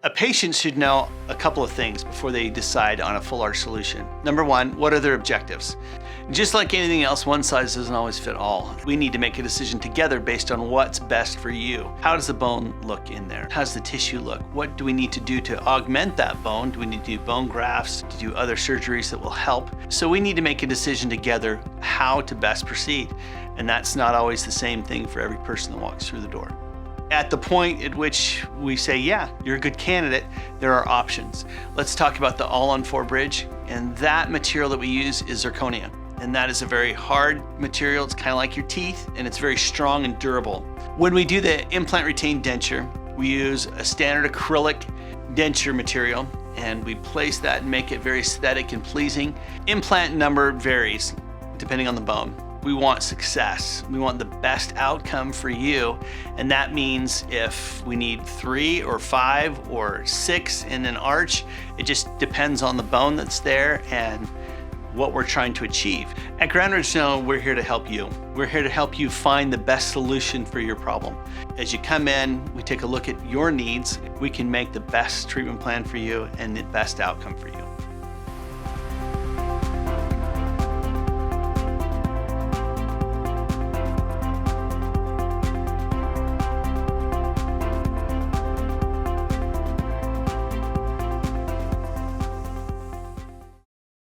A patient should know a couple of things before they decide on a full arch solution. Number one, what are their objectives? Just like anything else, one size doesn't always fit all. We need to make a decision together based on what's best for you. How does the bone look in there? How does the tissue look? What do we need to do to augment that bone? Do we need to do bone grafts, to do other surgeries that will help? So we need to make a decision together how to best proceed. And that's not always the same thing for every person that walks through the door. At the point at which we say, yeah, you're a good candidate, there are options. Let's talk about the all-on-4 bridge. And that material that we use is zirconium. And that is a very hard material. It's kind of like your teeth, and it's very strong and durable. When we do the implant retained denture, we use a standard acrylic denture material, and we place that and make it very aesthetic and pleasing. Implant number varies depending on the bone. We want success. We want the best outcome for you. And that means if we need 3 or 5 or 6 in an arch, it just depends on the bone that's there and what we're trying to achieve. At Grandridge Dental, we're here to help you. We're here to help you find the best solution for your problem. As you come in, we take a look at your needs. We can make the best treatment plan for you and the best outcome for you.